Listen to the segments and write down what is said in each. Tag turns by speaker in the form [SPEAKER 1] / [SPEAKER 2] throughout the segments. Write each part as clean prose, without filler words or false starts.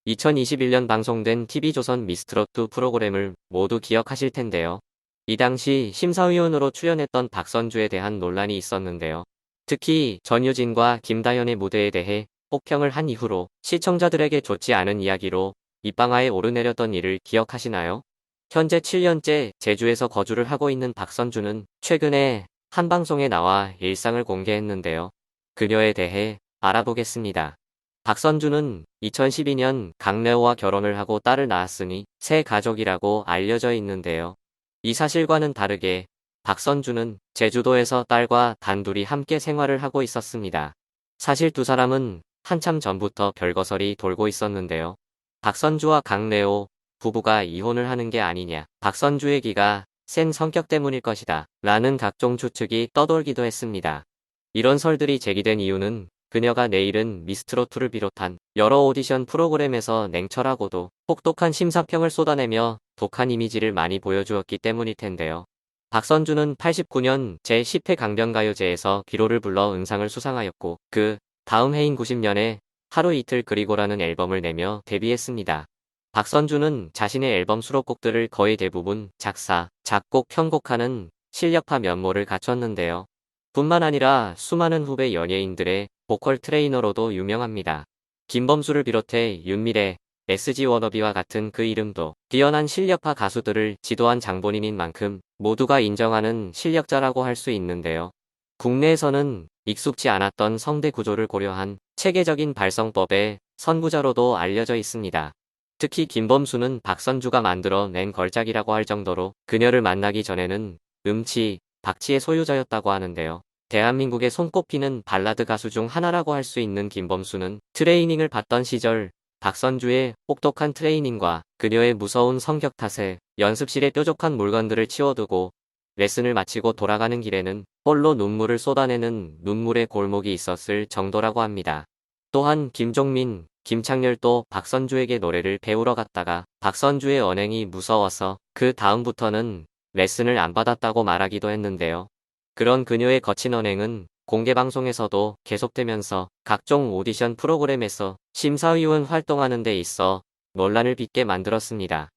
[SPEAKER 1] 2021년 방송된 TV조선 미스트롯2 프로그램을 모두 기억하실 텐데요. 이 당시 심사위원으로 출연했던 박선주에 대한 논란이 있었는데요. 특히 전유진과 김다연의 무대에 대해 혹평을 한 이후로 시청자들에게 좋지 않은 이야기로 입방아에 오르내렸던 일을 기억하시나요? 현재 7년째 제주에서 거주를 하고 있는 박선주는 최근에 한 방송에 나와 일상을 공개했는데요. 그녀에 대해 알아보겠습니다. 박선주는 2012년 강래호와 결혼을 하고 딸을 낳았으니 새 가족이라고 알려져 있는데요. 이 사실과는 다르게 박선주는 제주도에서 딸과 단둘이 함께 생활을 하고 있었습니다. 사실 두 사람은 한참 전부터 별거설이 돌고 있었는데요. 박선주와 강래호 부부가 이혼을 하는 게 아니냐, 박선주의 기가 센 성격 때문일 것이다 라는 각종 추측이 떠돌기도 했습니다. 이런 설들이 제기된 이유는 그녀가 내일은 미스트롯2를 비롯한 여러 오디션 프로그램에서 냉철하고도 혹독한 심사평을 쏟아내며 독한 이미지를 많이 보여주었기 때문일 텐데요. 박선주는 89년 제10회 강변가요제에서 기로를 불러 은상을 수상하였고 그 다음 해인 90년에 하루 이틀 그리고라는 앨범을 내며 데뷔했습니다. 박선주는 자신의 앨범 수록곡들을 거의 대부분 작사, 작곡, 편곡하는 실력파 면모를 갖췄는데요. 뿐만 아니라 수많은 후배 연예인들의 보컬 트레이너로도 유명합니다. 김범수를 비롯해 윤미래, SG 워너비와 같은 그 이름도 뛰어난 실력파 가수들을 지도한 장본인인 만큼 모두가 인정하는 실력자라고 할 수 있는데요. 국내에서는 익숙지 않았던 성대 구조를 고려한 체계적인 발성법의 선구자로도 알려져 있습니다. 특히 김범수는 박선주가 만들어낸 걸작이라고 할 정도로 그녀를 만나기 전에는 음치, 박치의 소유자였다고 하는데요. 대한민국의 손꼽히는 발라드 가수 중 하나라고 할 수 있는 김범수는 트레이닝을 받던 시절 박선주의 혹독한 트레이닝과 그녀의 무서운 성격 탓에 연습실에 뾰족한 물건들을 치워두고 레슨을 마치고 돌아가는 길에는 홀로 눈물을 쏟아내는 눈물의 골목이 있었을 정도라고 합니다. 또한 김종민, 김창렬도 박선주에게 노래를 배우러 갔다가 박선주의 언행이 무서워서 그 다음부터는 레슨을 안 받았다고 말하기도 했는데요. 그런 그녀의 거친 언행은 공개방송에서도 계속되면서 각종 오디션 프로그램에서 심사위원 활동하는 데 있어 논란을 빚게 만들었습니다.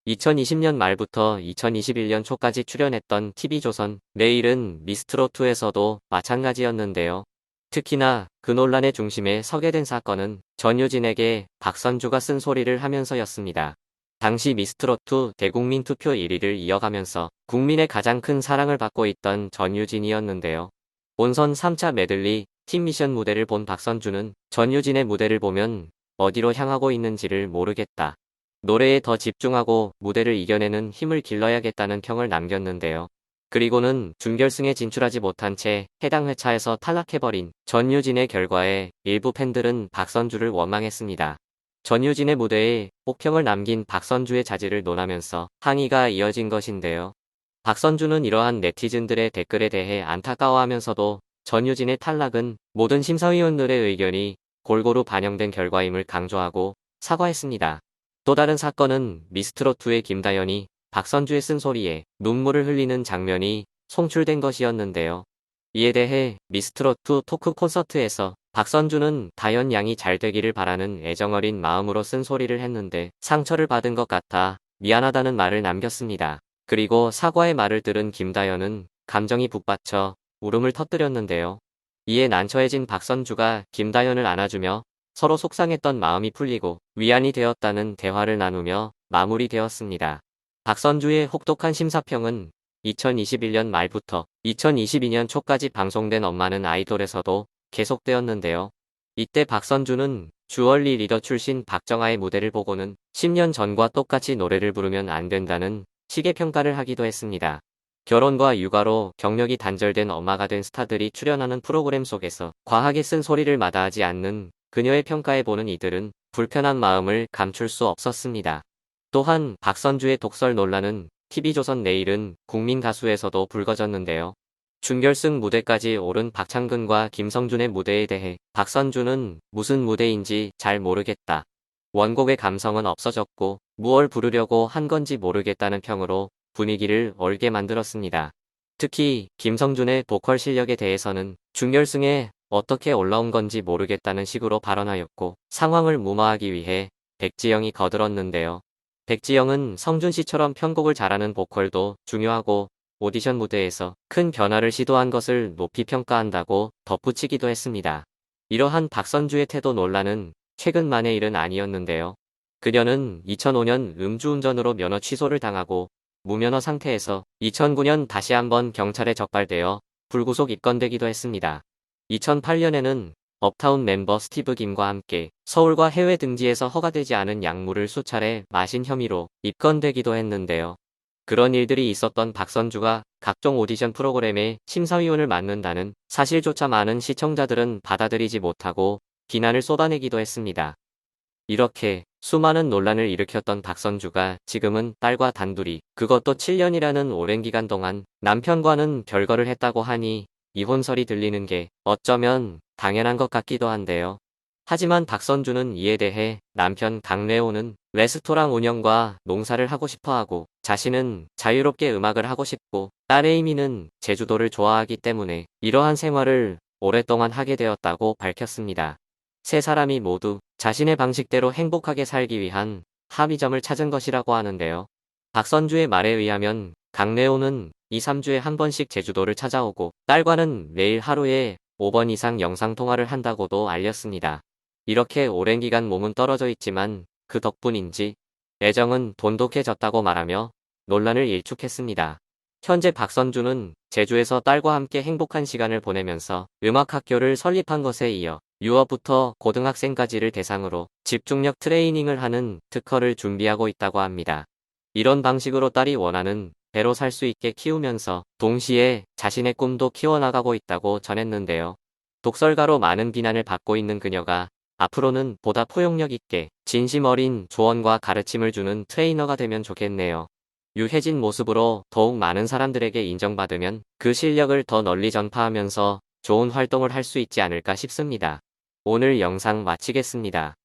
[SPEAKER 1] 2020년 말부터 2021년 초까지 출연했던 TV조선 내일은 미스트롯2에서도 마찬가지였는데요. 특히나 그 논란의 중심에 서게 된 사건은 전유진에게 박선주가 쓴소리를 하면서였습니다. 당시 미스트롯2 대국민 투표 1위를 이어가면서 국민의 가장 큰 사랑을 받고 있던 전유진이었는데요. 본선 3차 메들리 팀 미션 무대를 본 박선주는 전유진의 무대를 보면 어디로 향하고 있는지를 모르겠다. 노래에 더 집중하고 무대를 이겨내는 힘을 길러야겠다는 평을 남겼는데요. 그리고는 준결승에 진출하지 못한 채 해당 회차에서 탈락해버린 전유진의 결과에 일부 팬들은 박선주를 원망했습니다. 전유진의 무대에 혹평을 남긴 박선주의 자질을 논하면서 항의가 이어진 것인데요. 박선주는 이러한 네티즌들의 댓글에 대해 안타까워하면서도 전유진의 탈락은 모든 심사위원들의 의견이 골고루 반영된 결과임을 강조하고 사과했습니다. 또 다른 사건은 미스트롯2의 김다연이 박선주의 쓴소리에 눈물을 흘리는 장면이 송출된 것이었는데요. 이에 대해 미스트롯2 토크 콘서트에서 박선주는 다연 양이 잘 되기를 바라는 애정어린 마음으로 쓴소리를 했는데 상처를 받은 것 같아 미안하다는 말을 남겼습니다. 그리고 사과의 말을 들은 김다연은 감정이 북받쳐 울음을 터뜨렸는데요. 이에 난처해진 박선주가 김다연을 안아주며 서로 속상했던 마음이 풀리고 위안이 되었다는 대화를 나누며 마무리되었습니다. 박선주의 혹독한 심사평은 2021년 말부터 2022년 초까지 방송된 엄마는 아이돌에서도 계속되었는데요. 이때 박선주는 주얼리 리더 출신 박정아의 무대를 보고는 10년 전과 똑같이 노래를 부르면 안 된다는 식의 평가를 하기도 했습니다. 결혼과 육아로 경력이 단절된 엄마가 된 스타들이 출연하는 프로그램 속에서 과하게 쓴 소리를 마다하지 않는 그녀의 평가에 보는 이들은 불편한 마음을 감출 수 없었습니다. 또한 박선주의 독설 논란은 TV조선 내일은 국민 가수에서도 불거졌는데요. 준결승 무대까지 오른 박창근과 김성준의 무대에 대해 박선주는 무슨 무대인지 잘 모르겠다. 원곡의 감성은 없어졌고 무얼 부르려고 한 건지 모르겠다는 평으로 분위기를 얼게 만들었습니다. 특히 김성준의 보컬 실력에 대해서는 준결승에 어떻게 올라온 건지 모르겠다는 식으로 발언하였고 상황을 무마하기 위해 백지영이 거들었는데요. 백지영은 성준 씨처럼 편곡을 잘하는 보컬도 중요하고 오디션 무대에서 큰 변화를 시도한 것을 높이 평가한다고 덧붙이기도 했습니다. 이러한 박선주의 태도 논란은 최근 만의 일은 아니었는데요. 그녀는 2005년 음주운전으로 면허 취소를 당하고 무면허 상태에서 2009년 다시 한번 경찰에 적발되어 불구속 입건되기도 했습니다. 2008년에는 업타운 멤버 스티브 김과 함께 서울과 해외 등지에서 허가되지 않은 약물을 수차례 마신 혐의로 입건되기도 했는데요. 그런 일들이 있었던 박선주가 각종 오디션 프로그램의 심사위원을 맡는다는 사실조차 많은 시청자들은 받아들이지 못하고 비난을 쏟아내기도 했습니다. 이렇게 수많은 논란을 일으켰던 박선주가 지금은 딸과 단둘이, 그것도 7년이라는 오랜 기간 동안 남편과는 별거를 했다고 하니 이혼설이 들리는 게 어쩌면 당연한 것 같기도 한데요. 하지만 박선주는 이에 대해 남편 강래호는 레스토랑 운영과 농사를 하고 싶어하고 자신은 자유롭게 음악을 하고 싶고 딸 에이미는 제주도를 좋아하기 때문에 이러한 생활을 오랫동안 하게 되었다고 밝혔습니다. 세 사람이 모두 자신의 방식대로 행복하게 살기 위한 합의점을 찾은 것이라고 하는데요. 박선주의 말에 의하면 강래호는 2, 3주에 한 번씩 제주도를 찾아오고 딸과는 매일 하루에 5번 이상 영상통화를 한다고도 알렸습니다. 이렇게 오랜 기간 몸은 떨어져 있지만 그 덕분인지 애정은 돈독해졌다고 말하며 논란을 일축했습니다. 현재 박선주는 제주에서 딸과 함께 행복한 시간을 보내면서 음악학교를 설립한 것에 이어 유아부터 고등학생까지를 대상으로 집중력 트레이닝을 하는 특허를 준비하고 있다고 합니다. 이런 방식으로 딸이 원하는 대로 살 수 있게 키우면서 동시에 자신의 꿈도 키워나가고 있다고 전했는데요. 독설가로 많은 비난을 받고 있는 그녀가 앞으로는 보다 포용력 있게 진심 어린 조언과 가르침을 주는 트레이너가 되면 좋겠네요. 유해진 모습으로 더욱 많은 사람들에게 인정받으면 그 실력을 더 널리 전파하면서 좋은 활동을 할 수 있지 않을까 싶습니다. 오늘 영상 마치겠습니다.